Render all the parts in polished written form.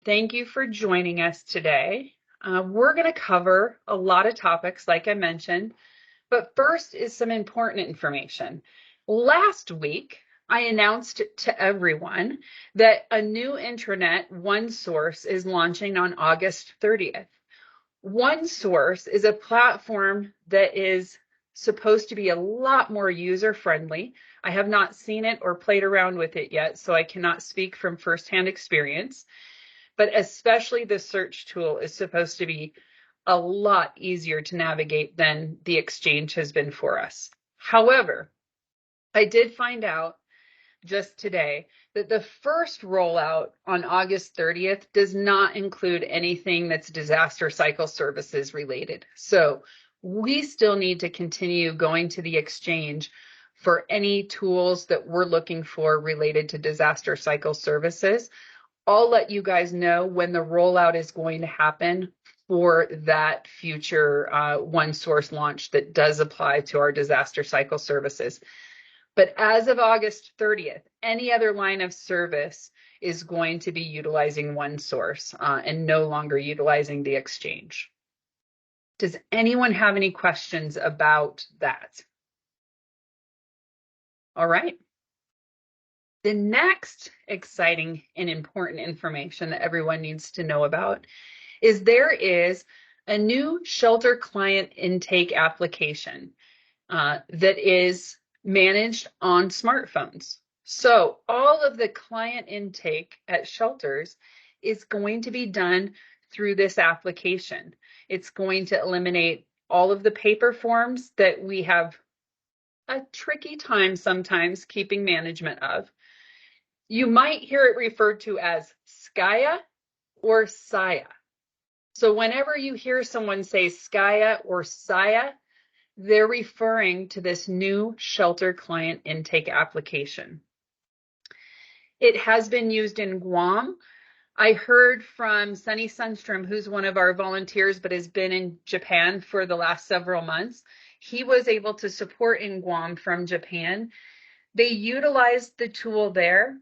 Thank you for joining us today. We're going to cover a lot of topics, like I mentioned, but first is some important information. Last week, I announced to everyone that a new intranet, OneSource, is launching on August 30th. OneSource is a platform that is supposed to be a lot more user-friendly. I have not seen it or played around with it yet, so I cannot speak from firsthand experience. But especially the search tool is supposed to be a lot easier to navigate than the Exchange has been for us. However, I did find out just today that the first rollout on August 30th does not include anything that's disaster cycle services related. So we still need to continue going to the Exchange for any tools that we're looking for related to disaster cycle services. I'll let you guys know when the rollout is going to happen for that future OneSource launch that does apply to our disaster cycle services. But as of August 30th, any other line of service is going to be utilizing OneSource and no longer utilizing the Exchange. Does anyone have any questions about that? All right. The next exciting and important information that everyone needs to know about is there is a new shelter client intake application that is managed on smartphones. So all of the client intake at shelters is going to be done through this application. It's going to eliminate all of the paper forms that we have a tricky time sometimes keeping management of. You might hear it referred to as SCIA or SCIA. So whenever you hear someone say SCIA or SCIA, they're referring to this new shelter client intake application. It has been used in Guam. I heard from Sunny Sundstrom, who's one of our volunteers but has been in Japan for the last several months. He was able to support in Guam from Japan. They utilized the tool there.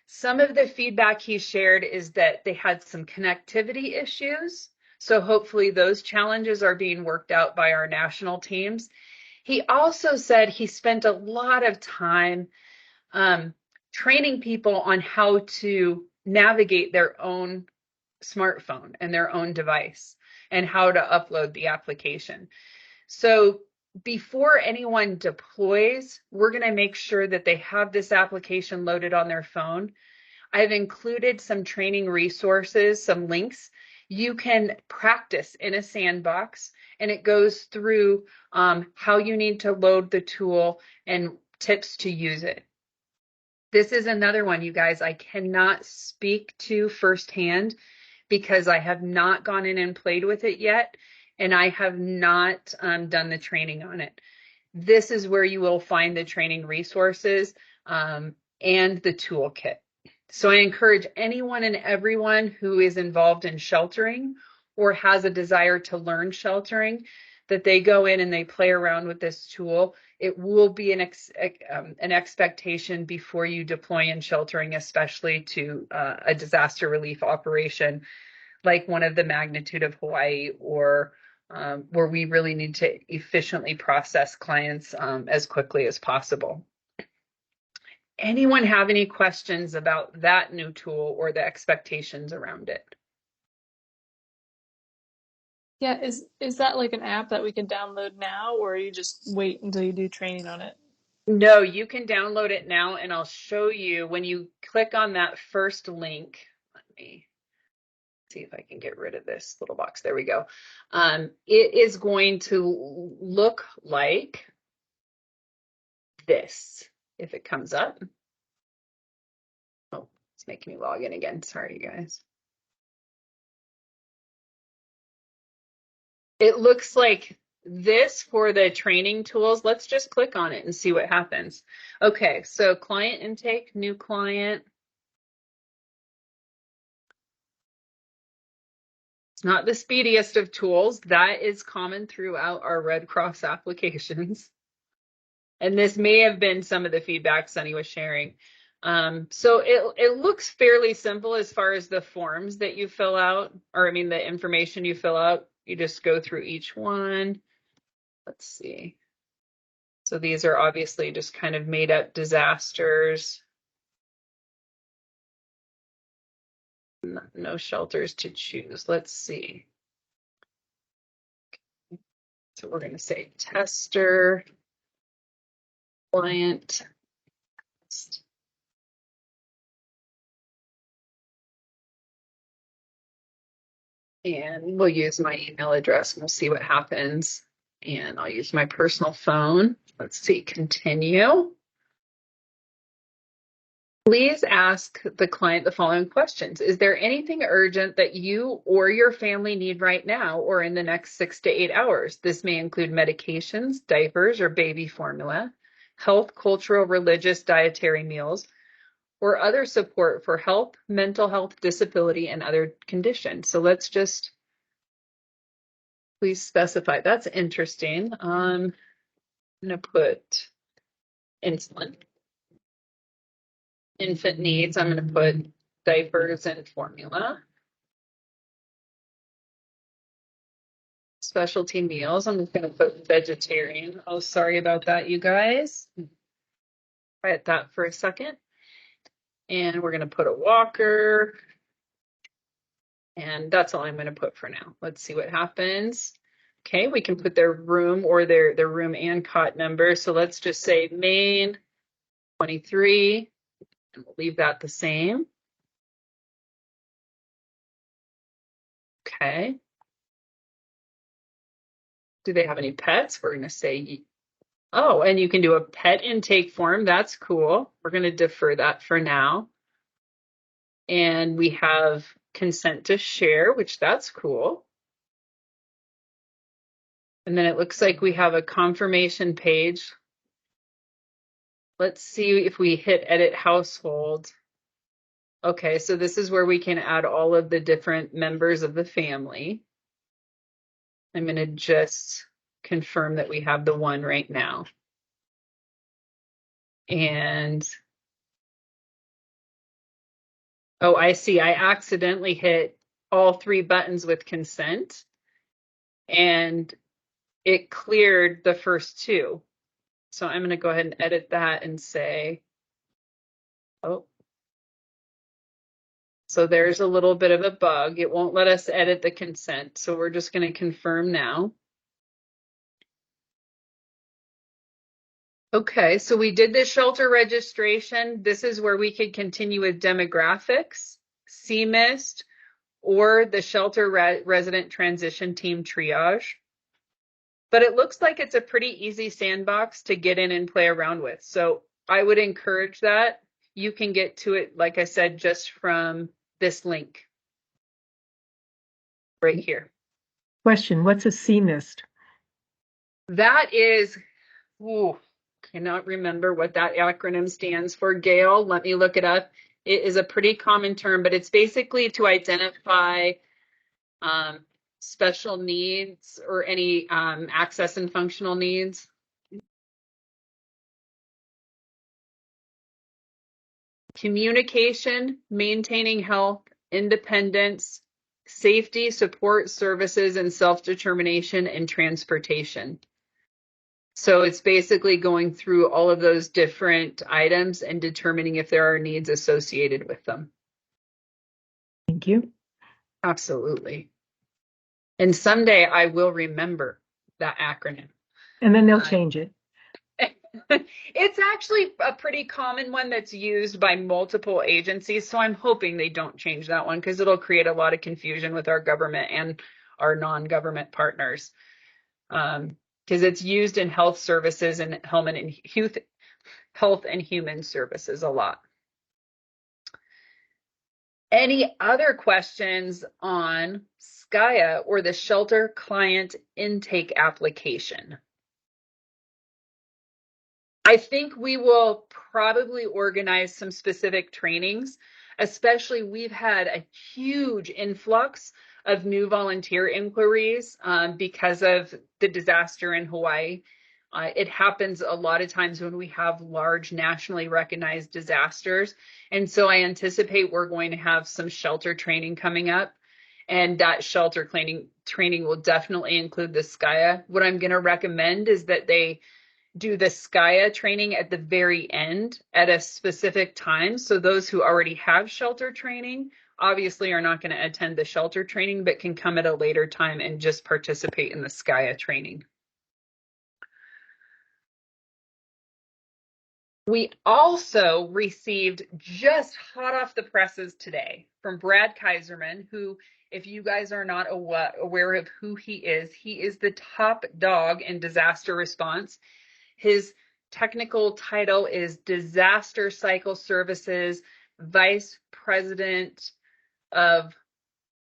Some of the feedback he shared is that they had some connectivity issues. So hopefully those challenges are being worked out by our national teams. He also said he spent a lot of time training people on how to navigate their own smartphone and their own device and how to upload the application. So before anyone deploys, we're going to make sure that they have this application loaded on their phone. I've included some training resources, some links. You can practice in a sandbox, and it goes through how you need to load the tool and tips to use it. This is another one, you guys, I cannot speak to firsthand because I have not gone in and played with it yet, and I have not done the training on it. This is where you will find the training resources and the toolkit. So I encourage anyone and everyone who is involved in sheltering or has a desire to learn sheltering that they go in and they play around with this tool. It will be an expectation before you deploy in sheltering, especially to a disaster relief operation like one of the magnitude of Hawaii or where we really need to efficiently process clients as quickly as possible. Anyone have any questions about that new tool or the expectations around it? Yeah, is that like an app that we can download now, or you just wait until you do training on it? No, you can download it now, and I'll show you when you click on that first link. Let me see if I can get rid of this little box. There we go. It is going to look like this if it comes up. Oh, it's making me log in again. Sorry, you guys. It looks like this for the training tools. Let's just click on it and see what happens. Okay, so client intake, new client. It's not the speediest of tools. That is common throughout our Red Cross applications. And this may have been some of the feedback Sunny was sharing. So it looks fairly simple as far as the forms that you fill out, or I mean the information you fill out. You just go through each one. Let's see. So these are obviously just kind of made up disasters. No shelters to choose. Let's see. So we're going to say tester, client, and we'll use my email address and we'll see what happens. And I'll use my personal phone. Let's see, continue. Please ask the client the following questions. Is there anything urgent that you or your family need right now or in the next 6 to 8 hours? This may include medications, diapers, or baby formula, health, cultural, religious, dietary meals, or other support for health, mental health, disability, and other conditions. So let's just please specify. That's interesting. I'm going to put insulin. Infant needs, I'm going to put diapers and formula. Specialty meals, I'm just going to put vegetarian. Oh, sorry about that, you guys. Quiet that for a second. And we're going to put a walker. And that's all I'm going to put for now. Let's see what happens. Okay, we can put their room or their room and cot number. So let's just say main 23, and we'll leave that the same. Okay. Do they have any pets? We're going to say, oh, and you can do a pet intake form. That's cool. We're going to defer that for now. And we have consent to share, which that's cool. And then it looks like we have a confirmation page. Let's see if we hit edit household. Okay, so this is where we can add all of the different members of the family. I'm going to just confirm that we have the one right now. And oh, I see. I accidentally hit all 3 buttons with consent, and it cleared the first 2. So I'm going to go ahead and edit that and say, oh, so there's a little bit of a bug. It won't let us edit the consent. So we're just going to confirm now. Okay, so we did the shelter registration. This is where we could continue with demographics, CMIST, or the shelter resident transition team triage. But it looks like it's a pretty easy sandbox to get in and play around with. So I would encourage that. You can get to it, like I said, just from this link right here. Question, what's a CMIST? That is, ooh, cannot remember what that acronym stands for. Gail, let me look it up. It is a pretty common term, but it's basically to identify special needs or any access and functional needs. Communication, maintaining health, independence, safety, support services, and self-determination, and transportation. So it's basically going through all of those different items and determining if there are needs associated with them. Thank you. Absolutely. And someday I will remember that acronym. And then they'll change it. It's actually a pretty common one that's used by multiple agencies, so I'm hoping they don't change that one because it'll create a lot of confusion with our government and our non-government partners. Because it's used in health services and health and human services a lot. Any other questions on SCIA or the shelter client intake application? I think we will probably organize some specific trainings, especially we've had a huge influx of new volunteer inquiries because of the disaster in Hawaii. It happens a lot of times when we have large nationally recognized disasters. And so I anticipate we're going to have some shelter training coming up. And that shelter training will definitely include the SCIA. What I'm going to recommend is that they do the SCIA training at the very end at a specific time. So those who already have shelter training obviously are not going to attend the shelter training, but can come at a later time and just participate in the SCIA training. We also received, just hot off the presses today, from Brad Kaiserman, who, if you guys are not aware of who he is the top dog in disaster response. His technical title is Disaster Cycle Services Vice President of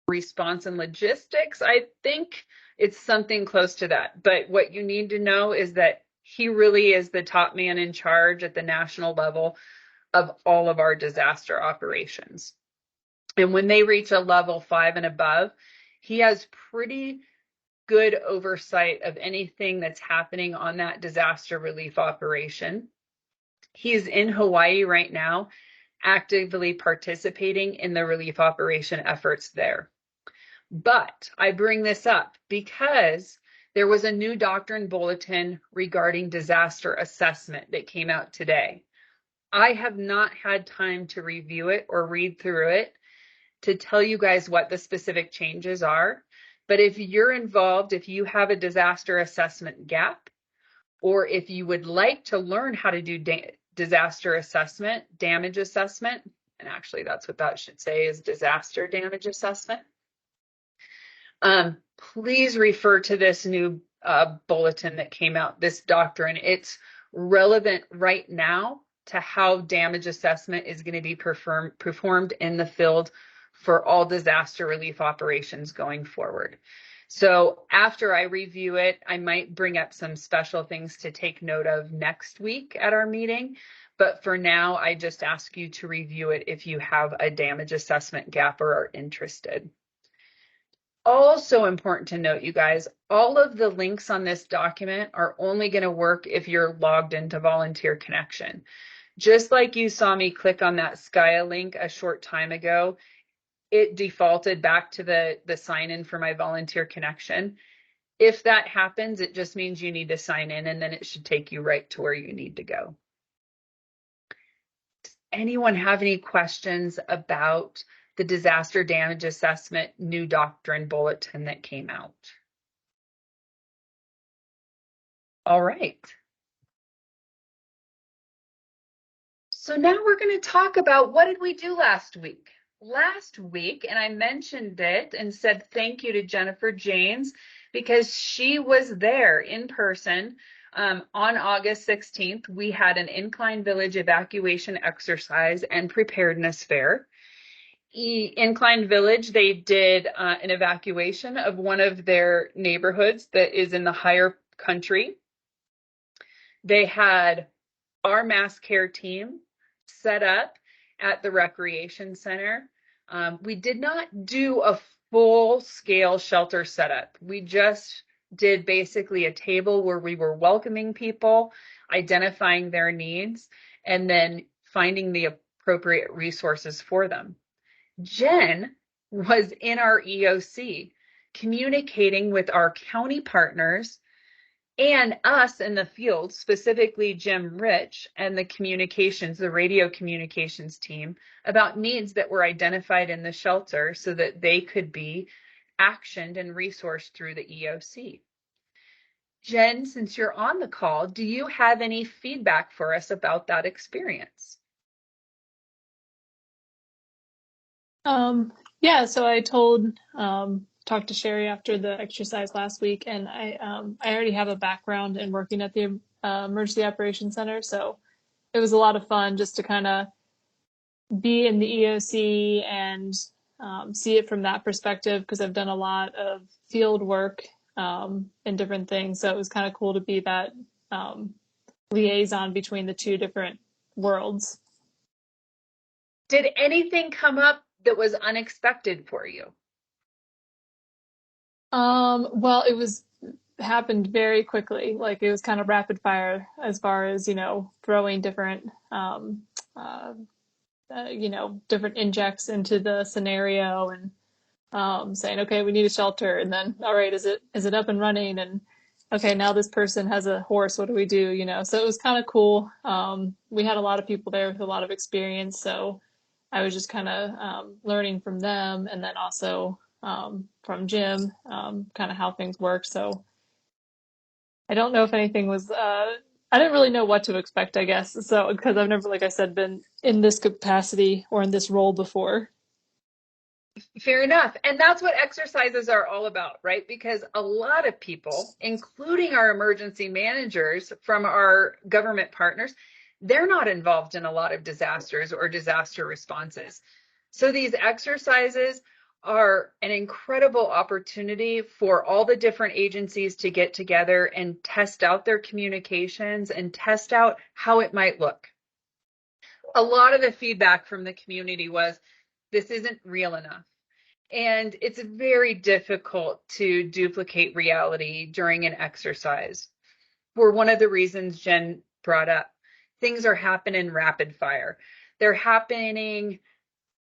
Response and Logistics. I think it's something close to that. But what you need to know is that he really is the top man in charge at the national level of all of our disaster operations. And when they reach a level 5 and above, he has pretty good oversight of anything that's happening on that disaster relief operation. He's in Hawaii right now, actively participating in the relief operation efforts there. But I bring this up because there was a new doctrine bulletin regarding disaster assessment that came out today. I have not had time to review it or read through it to tell you guys what the specific changes are. But if you're involved, if you have a disaster assessment gap, or if you would like to learn how to do disaster assessment, damage assessment, and actually that's what that should say, is disaster damage assessment, please refer to this new bulletin that came out, this doctrine. It's relevant right now to how damage assessment is going to be performed in the field for all disaster relief operations going forward. So after I review it, I might bring up some special things to take note of next week at our meeting. But for now, I just ask you to review it if you have a damage assessment gap or are interested. Also important to note, you guys, all of the links on this document are only going to work if you're logged into Volunteer Connection. Just like you saw me click on that SCIA link a short time ago, it defaulted back to the sign in for my Volunteer Connection. If that happens, it just means you need to sign in, and then it should take you right to where you need to go. Does anyone have any questions about the disaster damage assessment new doctrine bulletin that came out? All right. So now we're going to talk about what did we do last week. Last week, and I mentioned it and said thank you to Jennifer James because she was there in person on August 16th. We had an Incline Village evacuation exercise and preparedness fair. Incline Village, they did an evacuation of one of their neighborhoods that is in the higher country. They had our mass care team set up at the recreation center. We did not do a full-scale shelter setup. We just did basically a table where we were welcoming people, identifying their needs, and then finding the appropriate resources for them. Jen was in our EOC communicating with our county partners and us in the field, specifically Jim Rich and the radio communications team, about needs that were identified in the shelter so that they could be actioned and resourced through the EOC. Jen, since you're on the call, do you have any feedback for us about that experience? Yeah, so I talked to Sherry after the exercise last week, and I already have a background in working at the Emergency Operations Center, so it was a lot of fun just to kind of be in the EOC and see it from that perspective, because I've done a lot of field work and different things, so it was kind of cool to be that liaison between the two different worlds. Did anything come up that was unexpected for you? Well, it was happened very quickly. Like it was kind of rapid fire as far as, throwing different, different injects into the scenario and saying, okay, we need a shelter. And then, all right, is it up and running? And okay, now this person has a horse. What do we do? So it was kind of cool. We had a lot of people there with a lot of experience. So I was just kind of learning from them and then also from Jim, kind of how things work. So I don't know if anything was, I didn't really know what to expect, I guess. So, because I've never, like I said, been in this capacity or in this role before. Fair enough. And that's what exercises are all about, right? Because a lot of people, including our emergency managers from our government partners, they're not involved in a lot of disasters or disaster responses. So these exercises are an incredible opportunity for all the different agencies to get together and test out their communications and test out how it might look. A lot of the feedback from the community was, this isn't real enough. And it's very difficult to duplicate reality during an exercise. For one of the reasons Jen brought up, things are happening rapid fire. They're happening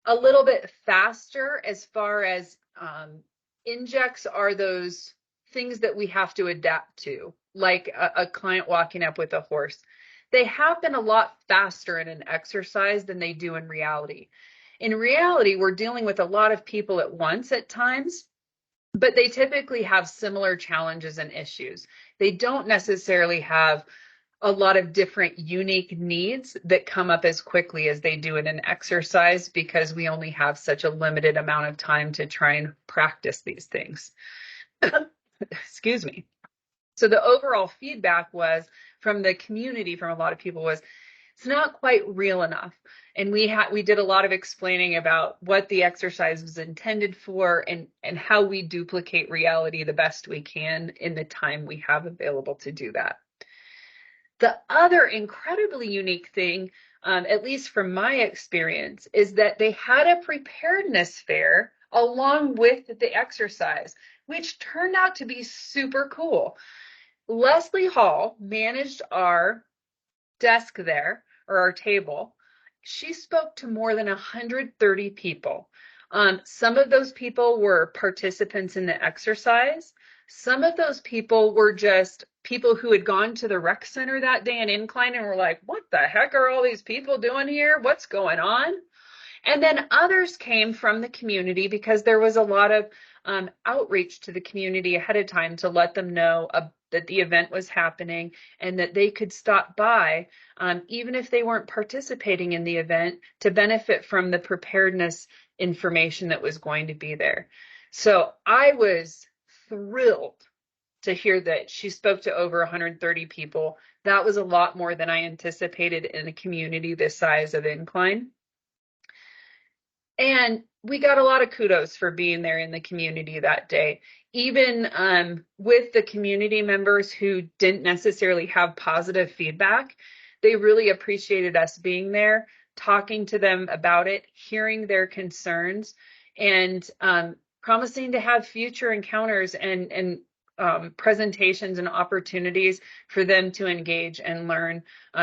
a little bit faster as far as injects are those things that we have to adapt to, like a client walking up with a horse. They happen a lot faster in an exercise than they do in reality. In reality, we're dealing with a lot of people at once at times, but they typically have similar challenges and issues. They don't necessarily have a lot of different unique needs that come up as quickly as they do in an exercise because we only have such a limited amount of time to try and practice these things. Excuse me. So the overall feedback was from the community, from a lot of people, was it's not quite real enough. And we did a lot of explaining about what the exercise was intended for and how we duplicate reality the best we can in the time we have available to do that. The other incredibly unique thing, at least from my experience, is that they had a preparedness fair along with the exercise, which turned out to be super cool. Leslie Hall managed our desk there, or our table. She spoke to more than 130 people. Some of those people were participants in the exercise. Some of those people were just people who had gone to the rec center that day in Incline and were like, what the heck are all these people doing here? What's going on? And then others came from the community because there was a lot of outreach to the community ahead of time to let them know that the event was happening and that they could stop by, even if they weren't participating in the event, to benefit from the preparedness information that was going to be there. So I was thrilled to hear that she spoke to over 130 people. That was a lot more than I anticipated in a community this size of Incline. And we got a lot of kudos for being there in the community that day. Even with the community members who didn't necessarily have positive feedback, they really appreciated us being there, talking to them about it, hearing their concerns, and promising to have future encounters and presentations and opportunities for them to engage and learn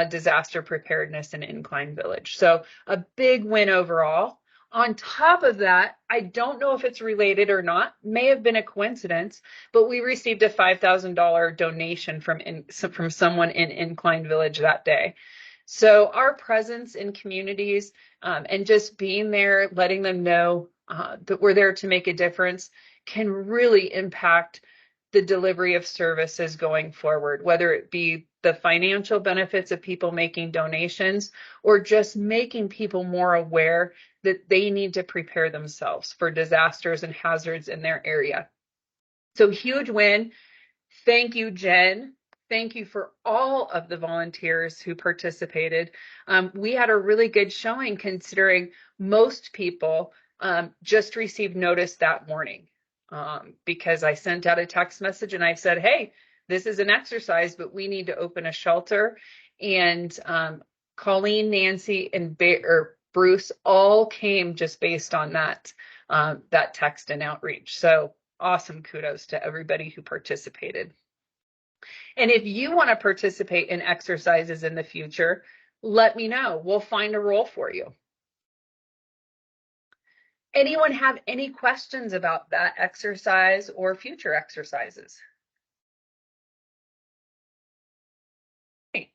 disaster preparedness in Incline Village. So a big win overall. On top of that, I don't know if it's related or not, may have been a coincidence, but we received a $5,000 donation from someone in Incline Village that day. So our presence in communities and just being there, letting them know that we're there to make a difference can really impact the delivery of services going forward, whether it be the financial benefits of people making donations or just making people more aware that they need to prepare themselves for disasters and hazards in their area. So huge win. Thank you, Jen. Thank you for all of the volunteers who participated. We had a really good showing considering most people just received notice that morning because I sent out a text message and I said, hey, this is an exercise, but we need to open a shelter. And Colleen, Nancy, and Bruce all came just based on that text and outreach. So awesome kudos to everybody who participated. And if you want to participate in exercises in the future, let me know. We'll find a role for you. Anyone have any questions about that exercise or future exercises? Great.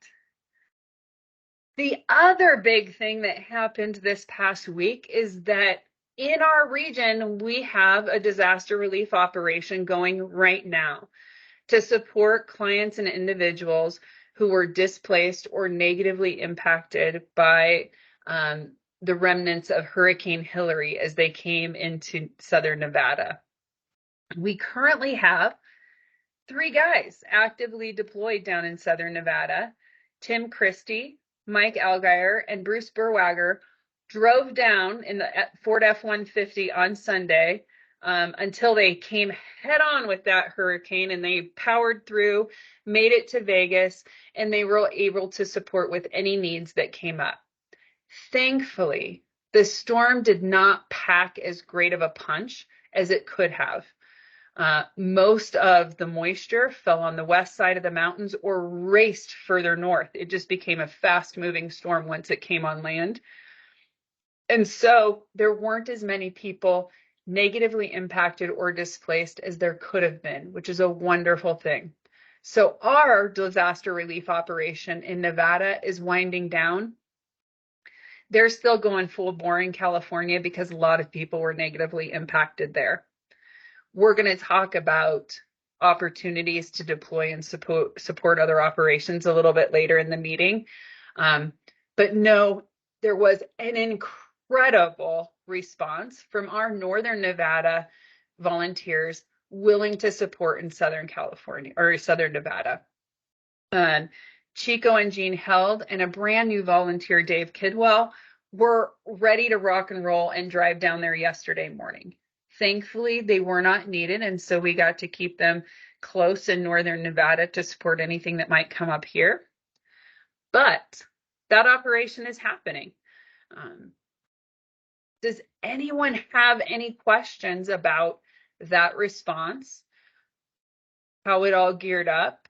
The other big thing that happened this past week is that in our region, we have a disaster relief operation going right now to support clients and individuals who were displaced or negatively impacted by the remnants of Hurricane Hilary as they came into southern Nevada. We currently have 3 guys actively deployed down in southern Nevada. Tim Christie, Mike Algier, and Bruce Burwager drove down in the Ford F-150 on Sunday until they came head on with that hurricane, and they powered through, made it to Vegas, and they were able to support with any needs that came up. Thankfully, the storm did not pack as great of a punch as it could have. Most of the moisture fell on the west side of the mountains or raced further north. It just became a fast-moving storm once it came on land. And so there weren't as many people negatively impacted or displaced as there could have been, which is a wonderful thing. So our disaster relief operation in Nevada is winding down. They're still going full bore in California because a lot of people were negatively impacted there. We're going to talk about opportunities to deploy and support other operations a little bit later in the meeting. But no, there was an incredible response from our Northern Nevada volunteers willing to support in Southern California or Southern Nevada. Chico and Jean Held and a brand new volunteer, Dave Kidwell, were ready to rock and roll and drive down there yesterday morning. Thankfully, they were not needed, and so we got to keep them close in Northern Nevada to support anything that might come up here. But that operation is happening. Does anyone have any questions about that response, how it all geared up,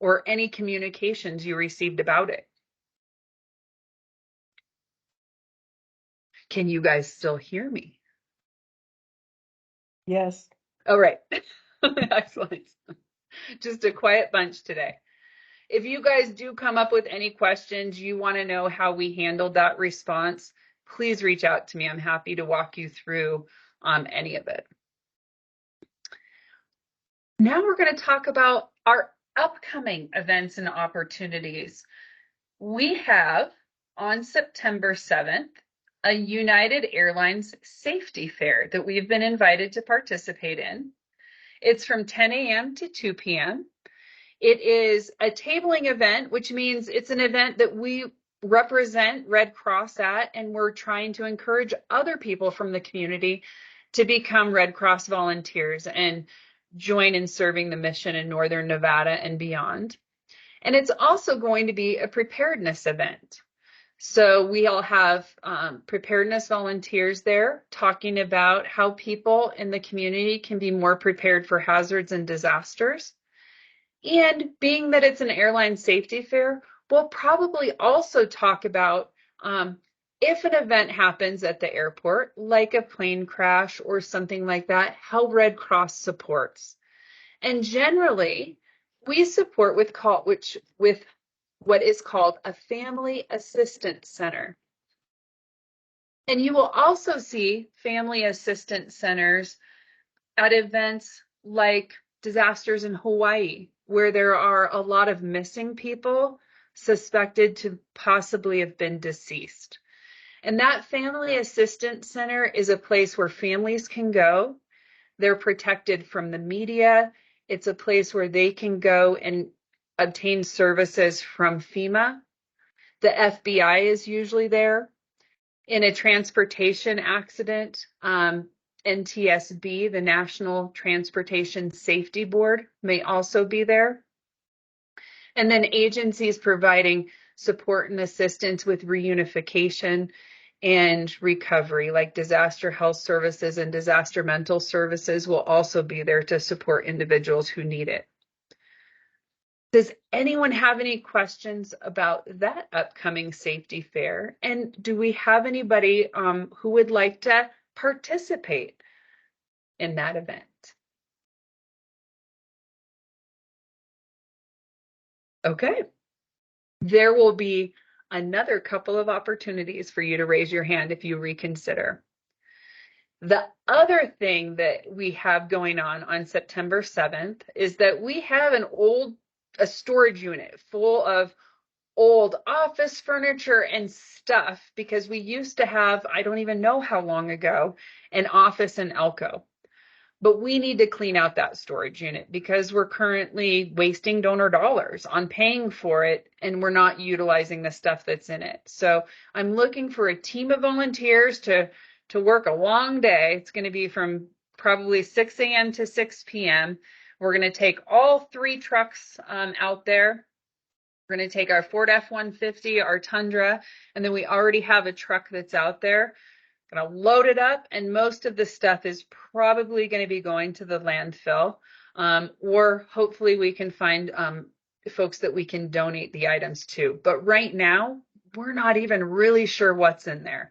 or any communications you received about it? Can you guys still hear me? Yes. All right. Excellent. Just a quiet bunch today. If you guys do come up with any questions, you want to know how we handled that response, please reach out to me. I'm happy to walk you through any of it. Now we're going to talk about our upcoming events and opportunities. We have on September 7th, a United Airlines safety fair that we've been invited to participate in. It's from 10 a.m. to 2 p.m. It is a tabling event, which means it's an event that we represent Red Cross at, and we're trying to encourage other people from the community to become Red Cross volunteers and join in serving the mission in Northern Nevada and beyond. And it's also going to be a preparedness event. So we all have preparedness volunteers there talking about how people in the community can be more prepared for hazards and disasters. And being that it's an airline safety fair, we'll probably also talk about if an event happens at the airport, like a plane crash or something like that, how Red Cross supports. And generally, we support with what is called a family assistance center. And you will also see family assistance centers at events like disasters in Hawaii, where there are a lot of missing people suspected to possibly have been deceased. And that family assistance center is a place where families can go. They're protected from the media. It's a place where they can go and obtain services from FEMA. The FBI is usually there. In a transportation accident, NTSB, the National Transportation Safety Board, may also be there. And then agencies providing support and assistance with reunification and recovery, like disaster health services and disaster mental services, will also be there to support individuals who need it. Does anyone have any questions about that upcoming safety fair? And do we have anybody who would like to participate in that event? Okay. There will be another couple of opportunities for you to raise your hand if you reconsider. The other thing that we have going on September 7th is that we have a storage unit full of old office furniture and stuff because we used to have, I don't even know how long ago, an office in Elko. But we need to clean out that storage unit because we're currently wasting donor dollars on paying for it and we're not utilizing the stuff that's in it. So I'm looking for a team of volunteers to work a long day. It's going to be from probably 6 a.m. to 6 p.m. We're going to take all 3 trucks out there. We're going to take our Ford F-150, our Tundra, and then we already have a truck that's out there. Going to load it up, and most of the stuff is probably going to be going to the landfill, or hopefully we can find folks that we can donate the items to. But right now, we're not even really sure what's in there.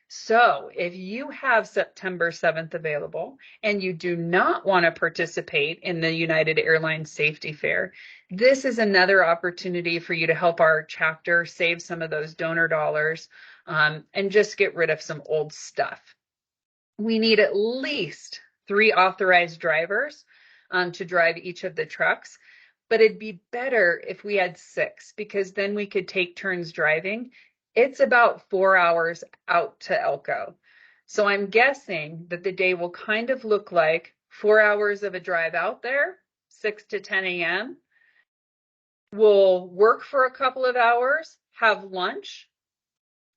So if you have September 7th available and you do not want to participate in the United Airlines Safety Fair, this is another opportunity for you to help our chapter save some of those donor dollars and just get rid of some old stuff. We need at least 3 authorized drivers to drive each of the trucks, but it'd be better if we had 6 because then we could take turns driving. It's about 4 hours out to Elko. So I'm guessing that the day will kind of look like 4 hours of a drive out there, 6 to 10 a.m. We'll work for a couple of hours, have lunch,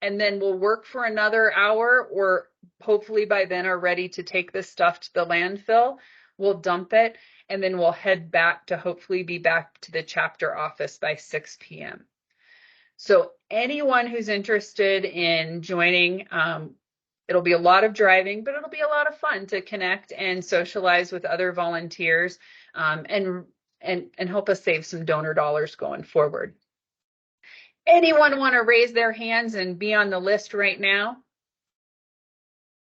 and then we'll work for another hour, or hopefully by then are ready to take this stuff to the landfill. We'll dump it, and then we'll head back to hopefully be back to the chapter office by 6 p.m. So anyone who's interested in joining, it'll be a lot of driving, but it'll be a lot of fun to connect and socialize with other volunteers and help us save some donor dollars going forward. Anyone want to raise their hands and be on the list right now?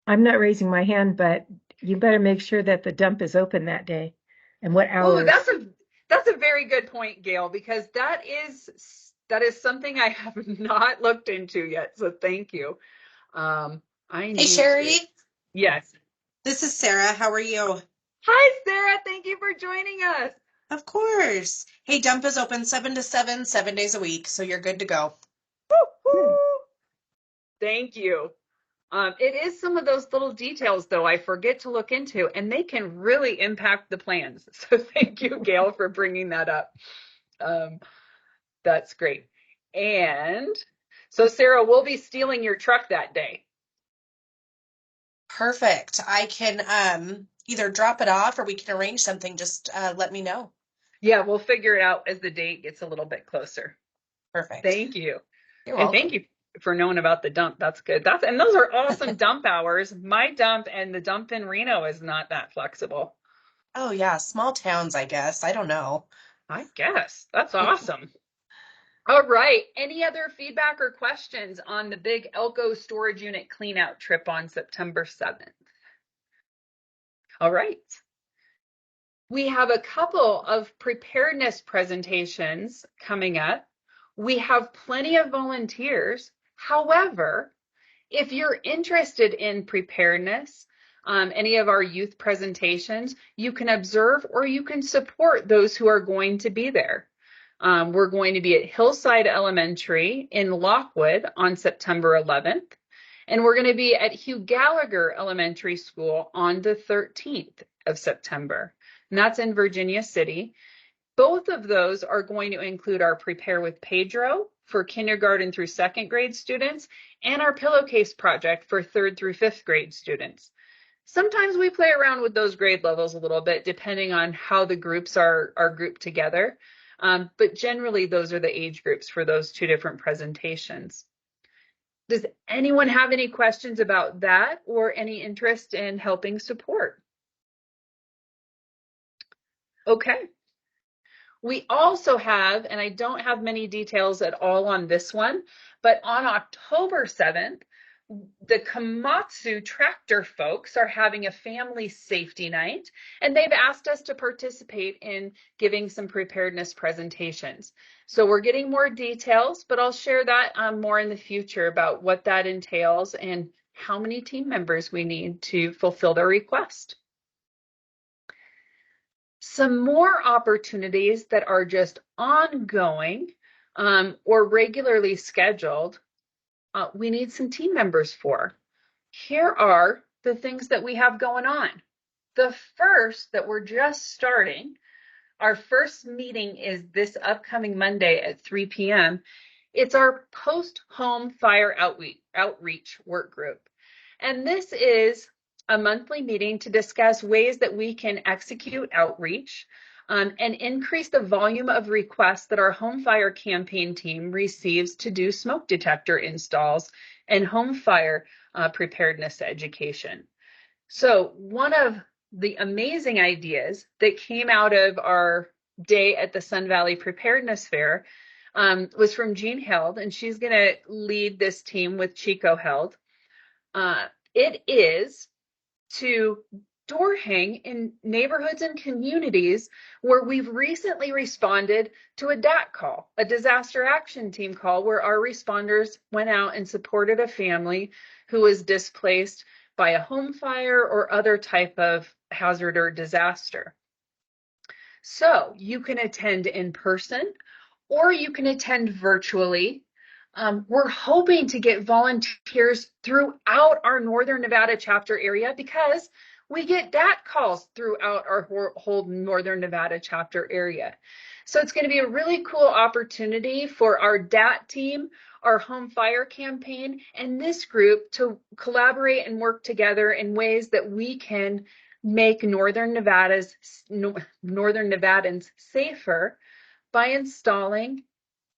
I'm not raising my hand, but you better make sure that the dump is open that day. And what Oh, hours? that's a very good point, Gail, because that is something I have not looked into yet. So thank you. Hey, Sherry. Yes. This is Sarah. How are you? Hi, Sarah. Thank you for joining us. Of course. Hey, dump is open 7 to 7, 7 days a week, so you're good to go. Good. Thank you. It is some of those little details, though, I forget to look into, and they can really impact the plans. So thank you, Gail, for bringing that up. That's great. And so, Sarah, we'll be stealing your truck that day. Perfect. I can either drop it off or we can arrange something. Just let me know. Yeah, we'll figure it out as the date gets a little bit closer. Perfect. Thank you. You're And welcome. thank you for knowing about the dump. That's good. And those are awesome dump hours. My dump and the dump in Reno is not that flexible. Oh, yeah. Small towns, I guess. I don't know. I guess. That's awesome. All right. Any other feedback or questions on the big Elko storage unit cleanout trip on September 7th? All right. We have a couple of preparedness presentations coming up. We have plenty of volunteers. However, if you're interested in preparedness, any of our youth presentations, you can observe or you can support those who are going to be there. We're going to be at Hillside Elementary in Lockwood on September 11th, and we're going to be at Hugh Gallagher Elementary School on the 13th of September, and that's in Virginia City. Both of those are going to include our Prepare with Pedro for kindergarten through 2nd grade students and our pillowcase project for 3rd through 5th grade students. Sometimes we play around with those grade levels a little bit depending on how the groups are grouped together. But generally, those are the age groups for those 2 different presentations. Does anyone have any questions about that or any interest in helping support? Okay. We also have, and I don't have many details at all on this one, but on October 7th, the Komatsu tractor folks are having a family safety night, and they've asked us to participate in giving some preparedness presentations. So we're getting more details, but I'll share that more in the future about what that entails and how many team members we need to fulfill their request. Some more opportunities that are just ongoing or regularly scheduled, we need some team members for. Here are the things that we have going on. The first that we're just starting, our first meeting is this upcoming Monday at 3 p.m. It's our post-home fire outreach work group. And this is a monthly meeting to discuss ways that we can execute outreach and increase the volume of requests that our home fire campaign team receives to do smoke detector installs and home fire preparedness education. So one of the amazing ideas that came out of our day at the Sun Valley Preparedness Fair was from Jean Held, and she's going to lead this team with Chico Held. It is to door hang in neighborhoods and communities where we've recently responded to a DAT call, a disaster action team call, where our responders went out and supported a family who was displaced by a home fire or other type of hazard or disaster. So you can attend in person or you can attend virtually. We're hoping to get volunteers throughout our Northern Nevada chapter area because we get DAT calls throughout our whole Northern Nevada chapter area. So it's going to be a really cool opportunity for our DAT team, our home fire campaign, and this group to collaborate and work together in ways that we can make Northern Nevadans safer by installing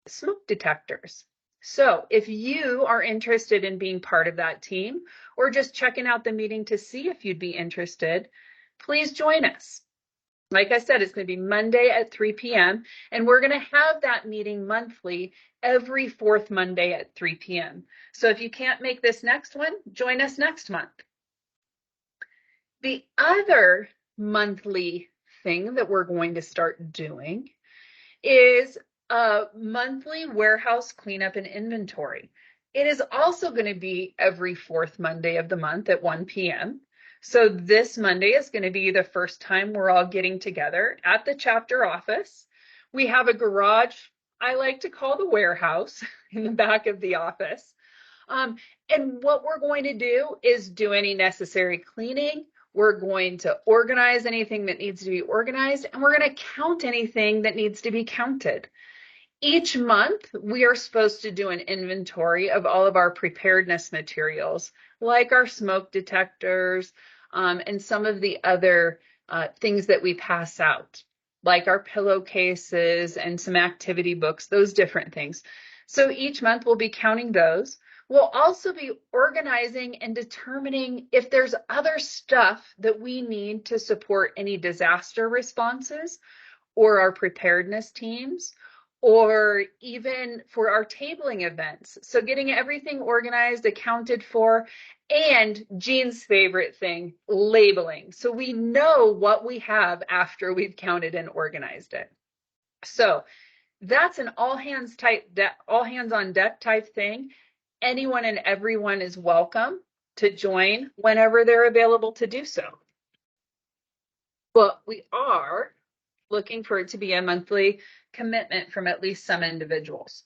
smoke detectors. So if you are interested in being part of that team or just checking out the meeting to see if you'd be interested, please join us. Like I said, it's going to be Monday at 3 p.m. and we're going to have that meeting monthly every fourth Monday at 3 p.m. So if you can't make this next one, join us next month. The other monthly thing that we're going to start doing is a monthly warehouse cleanup and inventory. It is also going to be every fourth Monday of the month at 1 p.m. So this Monday is going to be the first time we're all getting together at the chapter office. We have a garage I like to call the warehouse in the back of the office. And what we're going to do is do any necessary cleaning. We're going to organize anything that needs to be organized, and we're going to count anything that needs to be counted. Each month, we are supposed to do an inventory of all of our preparedness materials, like our smoke detectors and some of the other things that we pass out, like our pillowcases and some activity books, those different things. So each month, we'll be counting those. We'll also be organizing and determining if there's other stuff that we need to support any disaster responses or our preparedness teams, or even for our tabling events. So getting everything organized, accounted for, and Jean's favorite thing, labeling. So we know what we have after we've counted and organized it. So that's an all hands on deck type thing. Anyone and everyone is welcome to join whenever they're available to do so. But we are looking for it to be a monthly commitment from at least some individuals.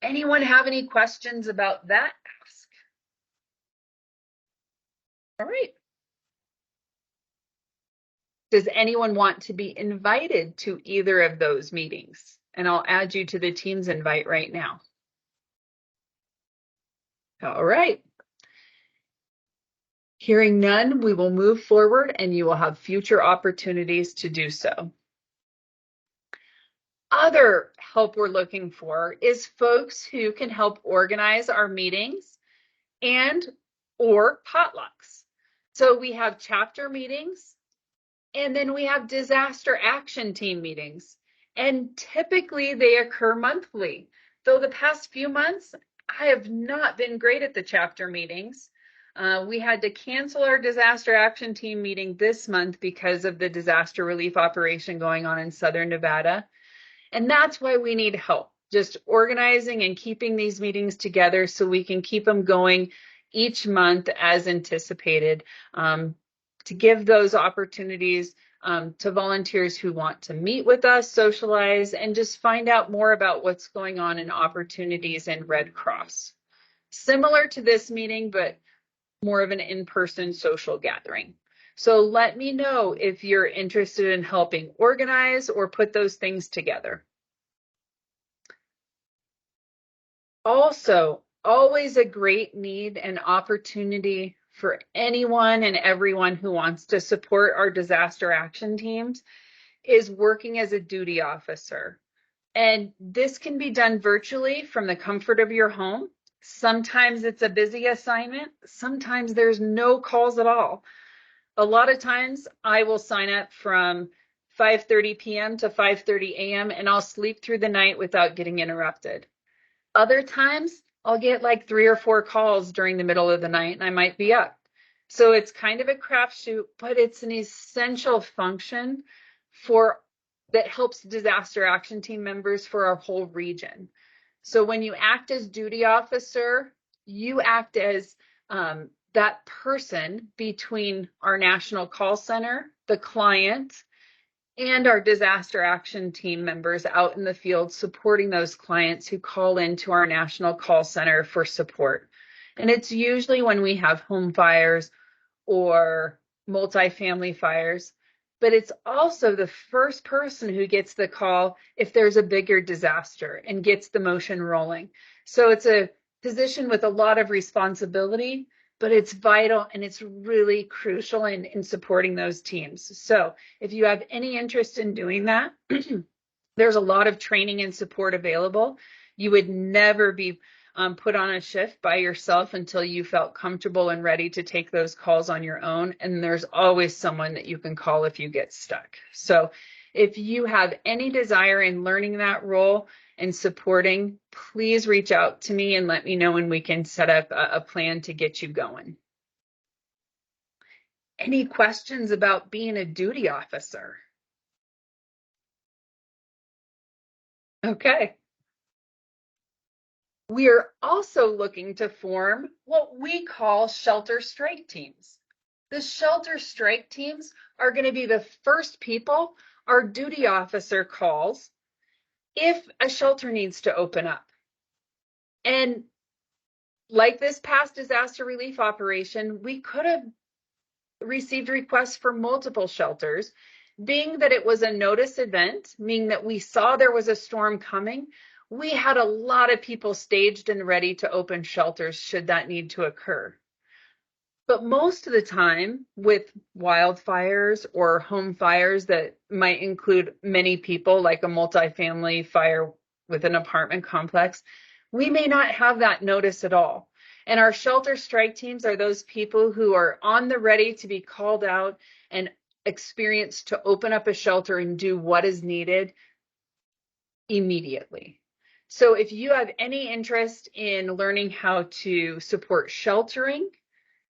Anyone have any questions about that? Ask. All right. Does anyone want to be invited to either of those meetings? And I'll add you to the Teams invite right now. All right. Hearing none, we will move forward and you will have future opportunities to do so. Other help we're looking for is folks who can help organize our meetings and or potlucks. So we have chapter meetings And then we have disaster action team meetings. And typically they occur monthly. Though the past few months, I have not been great at the chapter meetings. We had to cancel our disaster action team meeting this month because of the disaster relief operation going on in Southern Nevada. And that's why we need help, just organizing and keeping these meetings together so we can keep them going each month as anticipated, to give those opportunities to volunteers who want to meet with us, socialize, and just find out more about what's going on in opportunities in Red Cross. Similar to this meeting, but more of an in-person social gathering. So let me know if you're interested in helping organize or put those things together. Also, always a great need and opportunity for anyone and everyone who wants to support our disaster action teams is working as a duty officer. And this can be done virtually from the comfort of your home. Sometimes it's a busy assignment. Sometimes there's no calls at all. A lot of times I will sign up from 5:30 p.m. to 5:30 a.m. and I'll sleep through the night without getting interrupted. Other times I'll get like 3 or 4 calls during the middle of the night and I might be up. So it's kind of a crapshoot, but it's an essential function that helps disaster action team members for our whole region. So when you act as duty officer, you act as that person between our national call center, the client, and our disaster action team members out in the field supporting those clients who call into our national call center for support. And it's usually when we have home fires or multifamily fires, but it's also the first person who gets the call if there's a bigger disaster and gets the motion rolling. So it's a position with a lot of responsibility, but it's vital and it's really crucial in supporting those teams. So if you have any interest in doing that, there's a lot of training and support available. You would never be put on a shift by yourself until you felt comfortable and ready to take those calls on your own. And there's always someone that you can call if you get stuck. So if you have any desire in learning that role and supporting, please reach out to me and let me know when we can set up a plan to get you going. Any questions about being a duty officer? Okay. We are also looking to form what we call shelter strike teams. The shelter strike teams are going to be the first people our duty officer calls if a shelter needs to open up. And like this past disaster relief operation, we could have received requests for multiple shelters. Being that it was a notice event, meaning that we saw there was a storm coming, we had a lot of people staged and ready to open shelters should that need to occur. But most of the time with wildfires or home fires that might include many people, like a multifamily fire with an apartment complex, we may not have that notice at all. And our shelter strike teams are those people who are on the ready to be called out and experienced to open up a shelter and do what is needed immediately. So if you have any interest in learning how to support sheltering,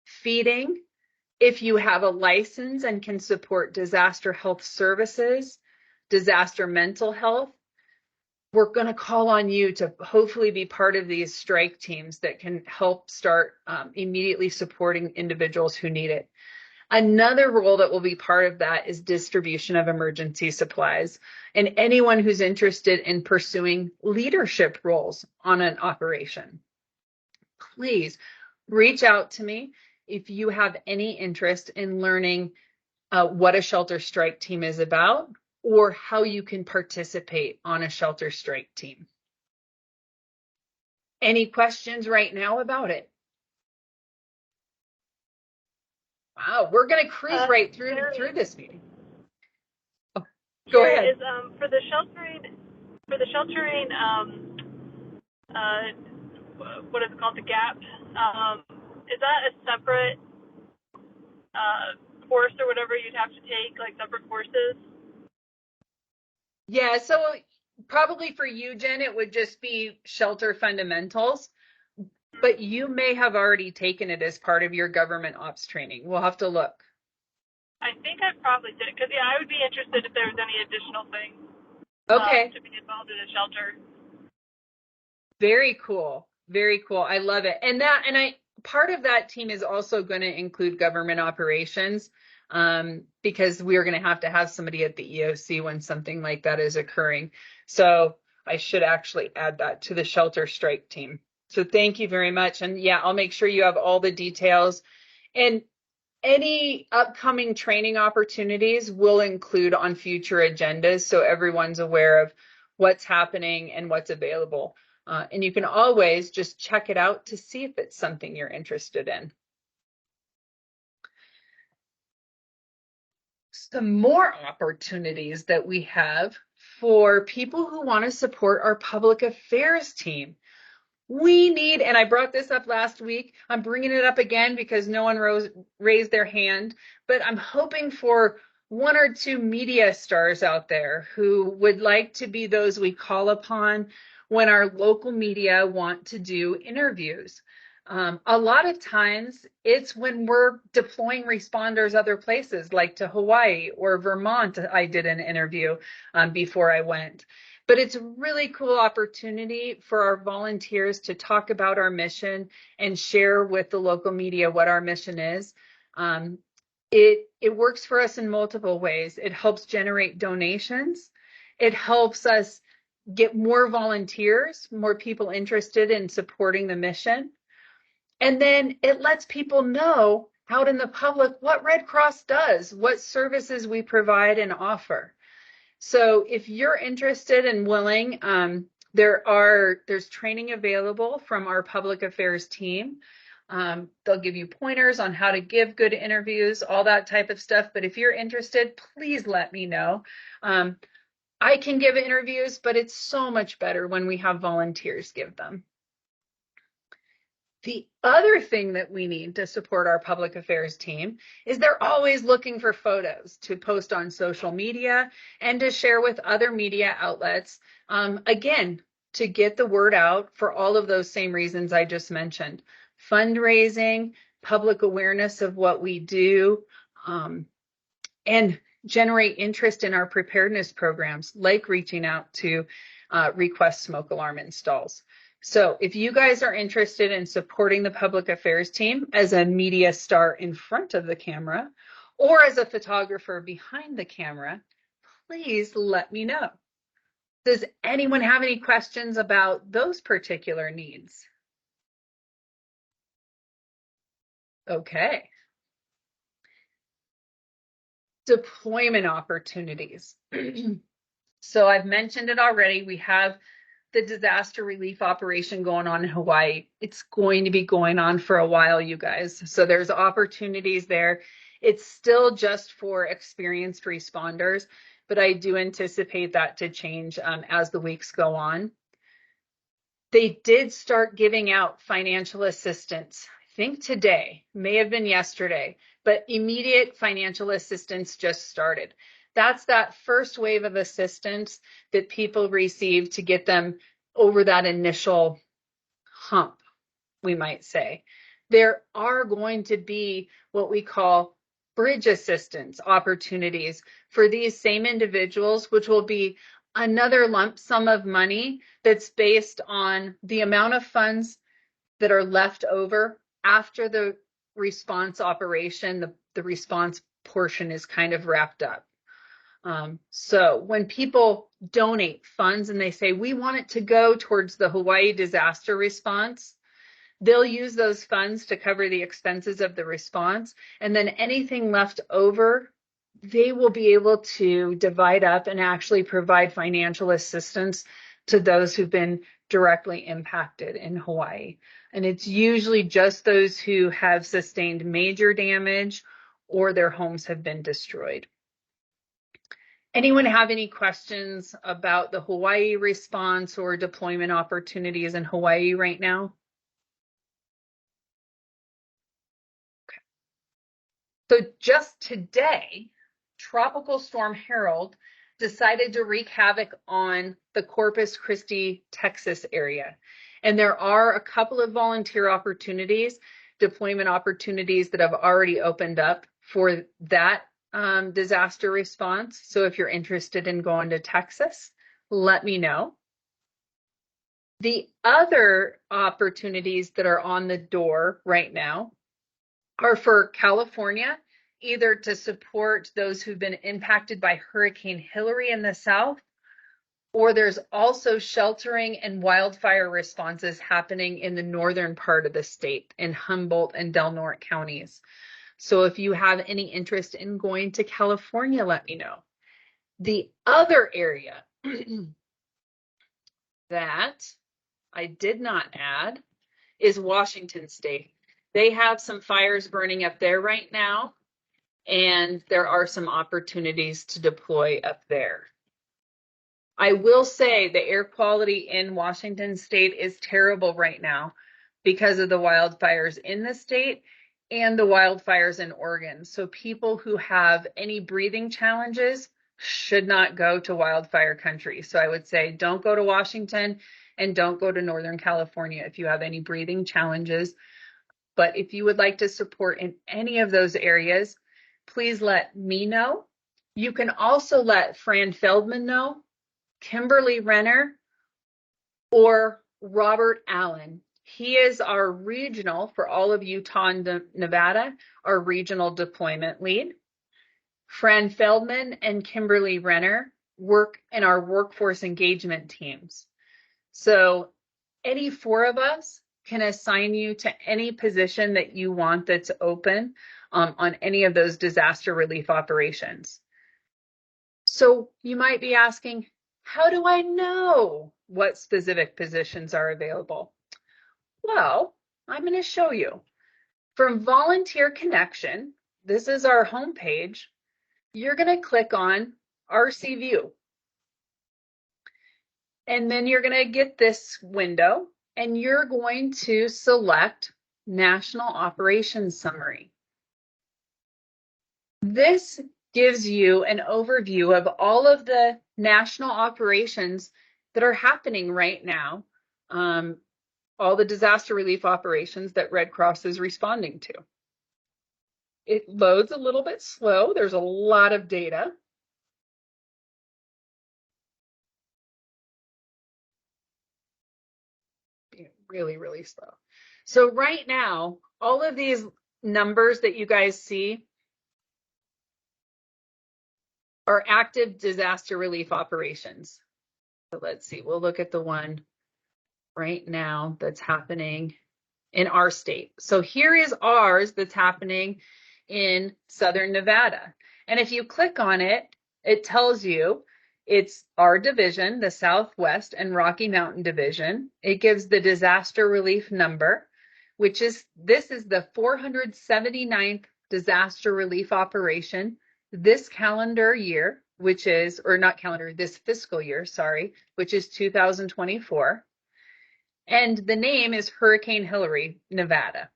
feeding, if you have a license and can support disaster health services, disaster mental health, we're going to call on you to hopefully be part of these strike teams that can help start immediately supporting individuals who need it. Another role that will be part of that is distribution of emergency supplies. And anyone who's interested in pursuing leadership roles on an operation, please reach out to me if you have any interest in learning what a shelter strike team is about or how you can participate on a shelter strike team. Any questions right now about it? Wow, we're going to cruise right through this meeting. Oh, go ahead. Is for the sheltering, what is it called, the gap? Is that a separate course or whatever you'd have to take, like separate courses? Yeah, so probably for you, Jen, it would just be shelter fundamentals, but you may have already taken it as part of your government ops training. We'll have to look. I think I probably did, because yeah, I would be interested if there was any additional things Okay. to be involved in a shelter. Very cool. Very cool. I love it. And part of that team is also going to include government operations, because we're going to have somebody at the EOC when something like that is occurring. So I should actually add that to the shelter strike team. So thank you very much. And yeah, I'll make sure you have all the details. And any upcoming training opportunities will include on future agendas, so everyone's aware of what's happening and what's available. And you can always just check it out to see if it's something you're interested in. Some more opportunities that we have for people who want to support our public affairs team. We need, and I brought this up last week, I'm bringing it up again because no one raised their hand, but I'm hoping for one or two media stars out there who would like to be those we call upon when our local media want to do interviews. A lot of times it's when we're deploying responders other places, like to Hawaii or Vermont. I did an interview before I went. But it's a really cool opportunity for our volunteers to talk about our mission and share with the local media what our mission is. It works for us in multiple ways. It helps generate donations. It helps us get more volunteers, more people interested in supporting the mission. And then it lets people know out in the public what Red Cross does, what services we provide and offer. So if you're interested and willing, there's training available from our public affairs team. They'll give you pointers on how to give good interviews, all that type of stuff. But if you're interested, please let me know. I can give interviews, but it's so much better when we have volunteers give them. The other thing that we need to support our public affairs team is they're always looking for photos to post on social media and to share with other media outlets. Again, to get the word out for all of those same reasons I just mentioned. Fundraising, public awareness of what we do, and generate interest in our preparedness programs, like reaching out to request smoke alarm installs. So if you guys are interested in supporting the public affairs team as a media star in front of the camera or as a photographer behind the camera, please let me know. Does anyone have any questions about those particular needs? Okay. Deployment opportunities. So I've mentioned it already. We have the disaster relief operation going on in Hawaii. It's going to be going on for a while, you guys. So there's opportunities there. It's still just for experienced responders, but I do anticipate that to change as the weeks go on. They did start giving out financial assistance. I think today, may have been yesterday, but immediate financial assistance just started. That's that first wave of assistance that people receive to get them over that initial hump, we might say. There are going to be what we call bridge assistance opportunities for these same individuals, which will be another lump sum of money that's based on the amount of funds that are left over after the response operation, the response portion is kind of wrapped up. So when people donate funds and they say, we want it to go towards the Hawaii disaster response, they'll use those funds to cover the expenses of the response. And then anything left over, they will be able to divide up and actually provide financial assistance to those who've been directly impacted in Hawaii. And it's usually just those who have sustained major damage or their homes have been destroyed. Anyone have any questions about the Hawaii response or deployment opportunities in Hawaii right now? Okay. So just today, Tropical Storm Harold decided to wreak havoc on the Corpus Christi, Texas area. And there are a couple of volunteer opportunities, deployment opportunities that have already opened up for that disaster response. So if you're interested in going to Texas, let me know. The other opportunities that are on the door right now are for California, either to support those who've been impacted by Hurricane Hilary in the south, or there's also sheltering and wildfire responses happening in the northern part of the state in Humboldt and Del Norte counties. So if you have any interest in going to California, let me know. The other area that I did not add is Washington State. They have some fires burning up there right now, and there are some opportunities to deploy up there. I will say the air quality in Washington State is terrible right now because of the wildfires in the state and the wildfires in Oregon. So people who have any breathing challenges should not go to wildfire country. So I would say don't go to Washington and don't go to Northern California if you have any breathing challenges. But if you would like to support in any of those areas, please let me know. You can also let Fran Feldman know, Kimberly Renner, or Robert Allen. He is our regional, for all of Utah and Nevada, our regional deployment lead. Fran Feldman and Kimberly Renner work in our workforce engagement teams. So any four of us can assign you to any position that you want that's open on any of those disaster relief operations. So you might be asking, how do I know what specific positions are available? Well, I'm going to show you. From Volunteer Connection, this is our homepage, you're going to click on RC View. And then you're going to get this window, and you're going to select National Operations Summary. This gives you an overview of all of the national operations that are happening right now, all the disaster relief operations that Red Cross is responding to. It loads a little bit slow. There's a lot of data. Really, really slow. So right now, all of these numbers that you guys see are active disaster relief operations. So let's see, we'll look at the one right now that's happening in our state. So here is ours that's happening in Southern Nevada. And if you click on it, it tells you it's our division, the Southwest and Rocky Mountain Division. It gives the disaster relief number, which is, this is the 479th disaster relief operation this calendar year, which is, or not calendar, this fiscal year, sorry, which is 2024. And the name is Hurricane Hilary, Nevada.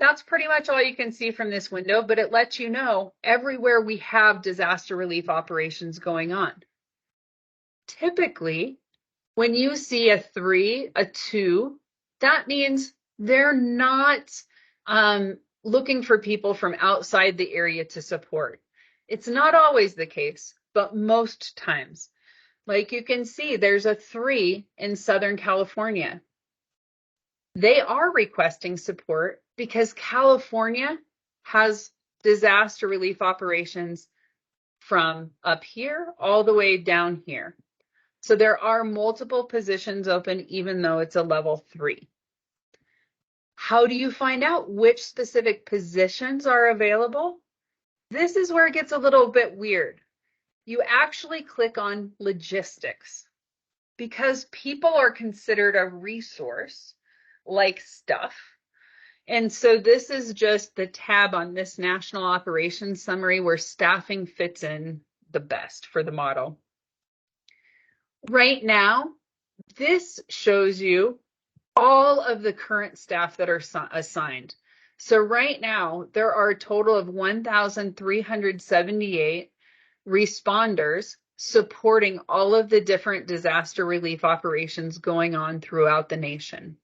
That's pretty much all you can see from this window, but it lets you know everywhere we have disaster relief operations going on. Typically, when you see a 3, a 2, that means they're not looking for people from outside the area to support. It's not always the case, but most times. Like you can see, there's a 3 in Southern California. They are requesting support because California has disaster relief operations from up here all the way down here. So there are multiple positions open, even though it's a level 3. How do you find out which specific positions are available? This is where it gets a little bit weird. You actually click on logistics because people are considered a resource like stuff. And so this is just the tab on this National Operations Summary where staffing fits in the best for the model. Right now, this shows you all of the current staff that are assigned. So right now, there are a total of 1,378 responders supporting all of the different disaster relief operations going on throughout the nation.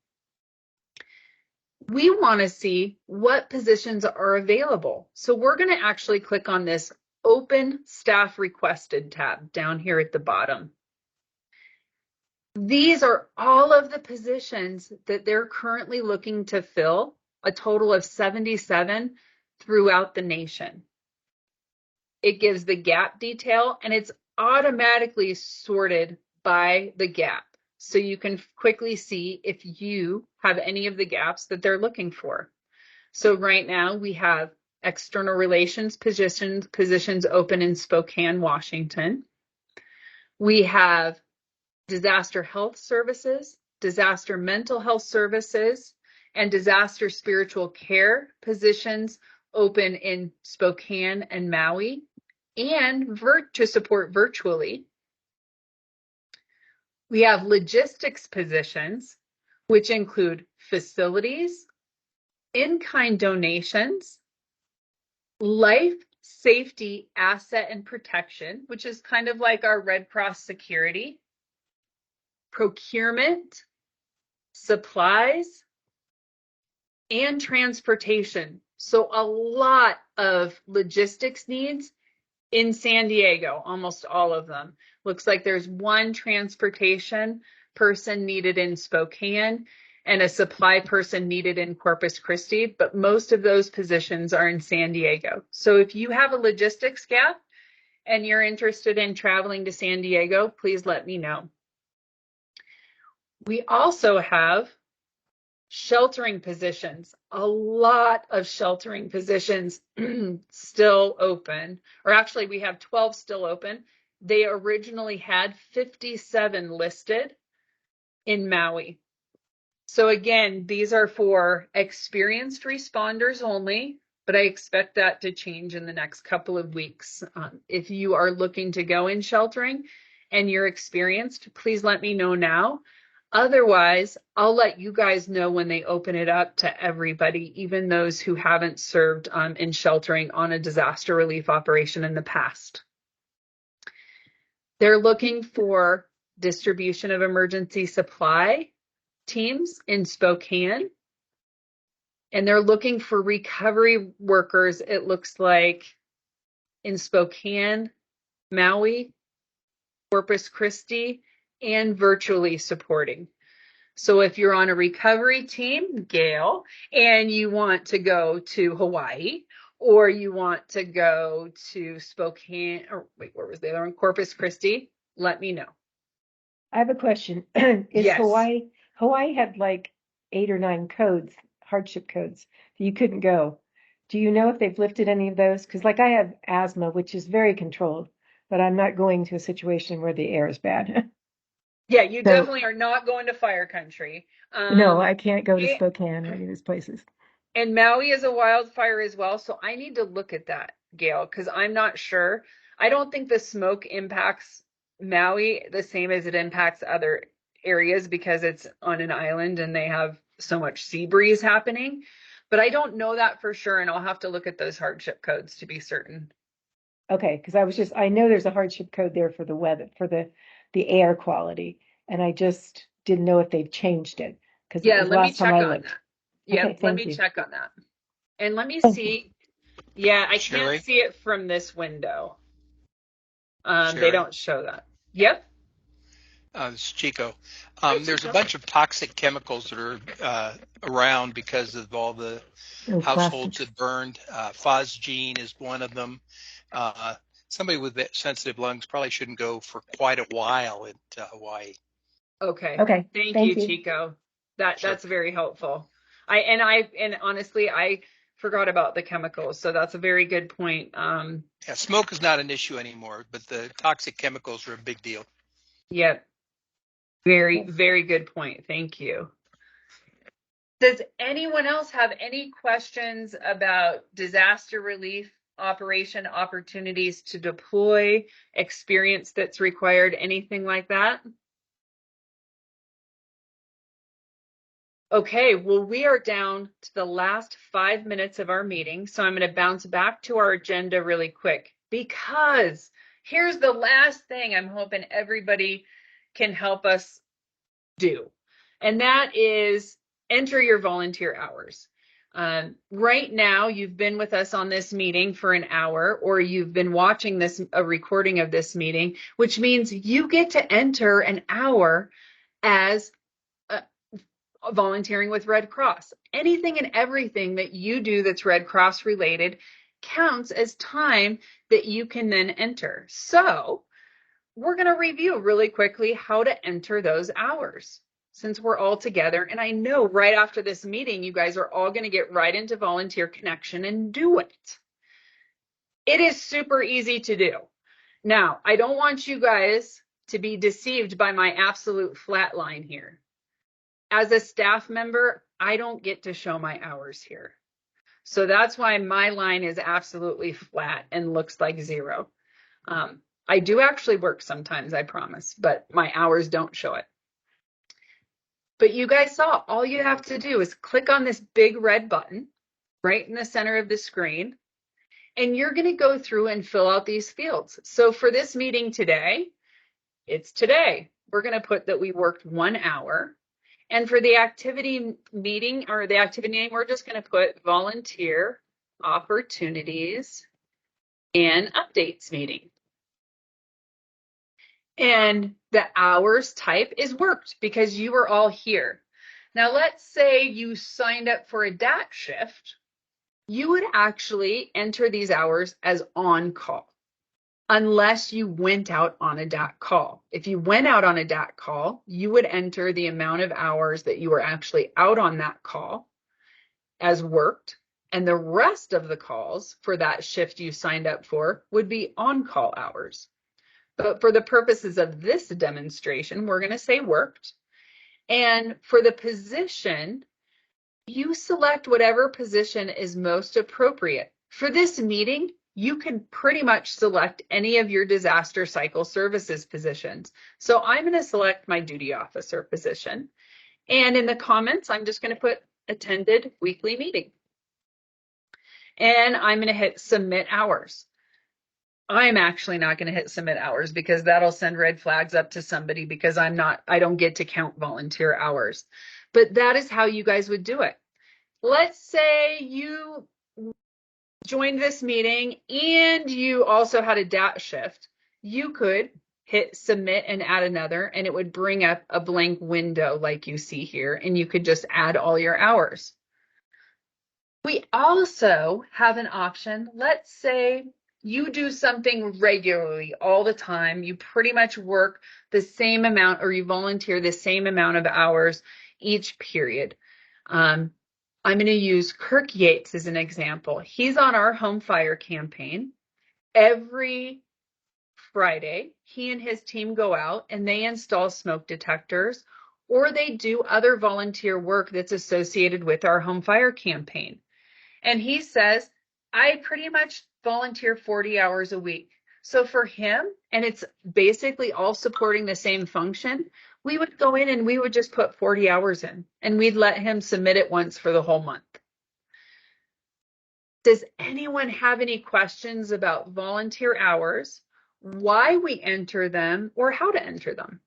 We want to see what positions are available. So we're going to actually click on this Open Staff Requested tab down here at the bottom. These are all of the positions that they're currently looking to fill, a total of 77 throughout the nation. It gives the gap detail, and it's automatically sorted by the gap. So you can quickly see if you have any of the gaps that they're looking for. So right now we have external relations positions open in Spokane, Washington. We have disaster health services, disaster mental health services, and disaster spiritual care positions open in Spokane and Maui, and to support virtually. We have logistics positions, which include facilities, in-kind donations, life safety asset and protection, which is kind of like our Red Cross security, procurement, supplies, and transportation. So a lot of logistics needs in San Diego, almost all of them. Looks like there's one transportation person needed in Spokane and a supply person needed in Corpus Christi, but most of those positions are in San Diego. So if you have a logistics gap and you're interested in traveling to San Diego, please let me know. We also have sheltering positions, a lot of sheltering positions still open, or actually we have 12 still open. They originally had 57 listed in Maui. So again, these are for experienced responders only, but I expect that to change in the next couple of weeks. If you are looking to go in sheltering and you're experienced, please let me know now. Otherwise, I'll let you guys know when they open it up to everybody, even those who haven't served in sheltering on a disaster relief operation in the past. They're looking for distribution of emergency supply teams in Spokane, and they're looking for recovery workers, it looks like, in Spokane, Maui, Corpus Christi, and virtually supporting. So if you're on a recovery team, Gail, and you want to go to Hawaii, or you want to go to Spokane, or wait, where was the other one? Corpus Christi, let me know. I have a question. Is Yes. Hawaii had like 8 or 9 codes, hardship codes, that you couldn't go. Do you know if they've lifted any of those? Because like I have asthma, which is very controlled, but I'm not going to a situation where the air is bad. Yeah, you So definitely are not going to fire country. no, I can't go to It, Spokane or any of those places. and Maui is a wildfire as well, so I need to look at that, Gail, because I'm not sure. I don't think the smoke impacts Maui the same as it impacts other areas because it's on an island and they have so much sea breeze happening. But I don't know that for sure, and I'll have to look at those hardship codes to be certain. Okay, because I know there's a hardship code there for the weather, for the air quality, and I just didn't know if they've changed it because it Yeah, was let me last time check I on looked. that. Yep, Okay, let thank me you. check on that. And let me Thank you. see. Yeah, I can't Sherry, see it from this window. They Sherry, don't show that. Yep. this is Chico. Hi, There's a Chico. bunch of toxic chemicals that are around because of all the Oh, households plastics. that burned. Phosgene is one of them. Uh, Somebody with sensitive lungs probably shouldn't go for quite a while at Hawaii. Okay. Okay, Thank thank you, you. Chico. Sure. That's very helpful. And honestly, I forgot about the chemicals, so that's a very good point. Yeah, smoke is not an issue anymore, but the toxic chemicals are a big deal. Yep. Very, Yes. very good point. Thank you. Does anyone else have any questions about disaster relief operation opportunities to deploy, experience that's required, anything like that? Okay, well, we are down to the last 5 minutes of our meeting, so I'm going to bounce back to our agenda really quick because here's the last thing I'm hoping everybody can help us do, and that is enter your volunteer hours. Right now, you've been with us on this meeting for an hour, or you've been watching a recording of this meeting, which means you get to enter an hour as volunteering with Red Cross. Anything and everything that you do that's Red Cross related counts as time that you can then enter. So we're going to review really quickly how to enter those hours since we're all together. And I know right after this meeting, you guys are all going to get right into Volunteer Connection and do it. It is super easy to do. Now, I don't want you guys to be deceived by my absolute flat line here. As a staff member, I don't get to show my hours here. So that's why my line is absolutely flat and looks like 0. I do actually work sometimes, I promise, but my hours don't show it. But you guys saw, all you have to do is click on this big red button right in the center of the screen, and you're going to go through and fill out these fields. So for this meeting today, it's today. We're going to put that we worked 1 hour. And for the activity meeting, or the activity name, we're just going to put volunteer opportunities and updates meeting. And the hours type is worked because you were all here. Now, let's say you signed up for a DAT shift. You would actually enter these hours as on call, unless you went out on a DAT call. If you went out on a DAT call, you would enter the amount of hours that you were actually out on that call as worked, and the rest of the calls for that shift you signed up for would be on-call hours. But for the purposes of this demonstration, we're going to say worked. And for the position, you select whatever position is most appropriate. For this meeting, you can pretty much select any of your disaster cycle services positions. So I'm going to select my duty officer position. And in the comments, I'm just going to put attended weekly meeting. And I'm going to hit submit hours. I'm actually not going to hit submit hours because that'll send red flags up to somebody because I don't get to count volunteer hours. But that is how you guys would do it. Let's say you joined this meeting and you also had a DAT shift. You could hit submit and add another, and it would bring up a blank window like you see here, and you could just add all your hours. We also have an option. Let's say you do something regularly all the time. You pretty much work the same amount, or you volunteer the same amount of hours each period. I'm going to use Kirk Yates as an example. He's on our home fire campaign. Every Friday, he and his team go out and they install smoke detectors, or they do other volunteer work that's associated with our home fire campaign. And he says, I pretty much volunteer 40 hours a week. So for him, and it's basically all supporting the same function, we would go in and we would just put 40 hours in, and we'd let him submit it once for the whole month. Does anyone have any questions about volunteer hours, why we enter them, or how to enter them?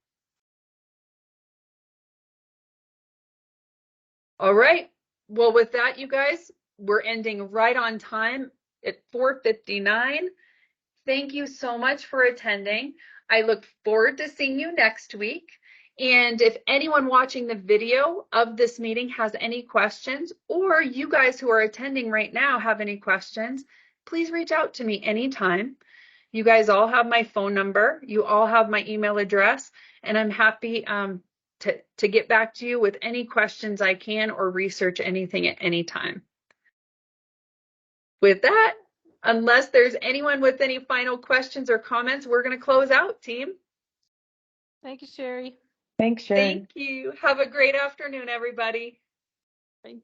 All right. Well, with that, you guys, we're ending right on time at 4:59. Thank you so much for attending. I look forward to seeing you next week. And if anyone watching the video of this meeting has any questions, or you guys who are attending right now have any questions, please reach out to me anytime. You guys all have my phone number. You all have my email address, and I'm happy to get back to you with any questions I can, or research anything at any time. With that, unless there's anyone with any final questions or comments, we're going to close out, team. Thank you, Sherry. Thanks, Sherry. Thank you. Have a great afternoon, everybody. Bye.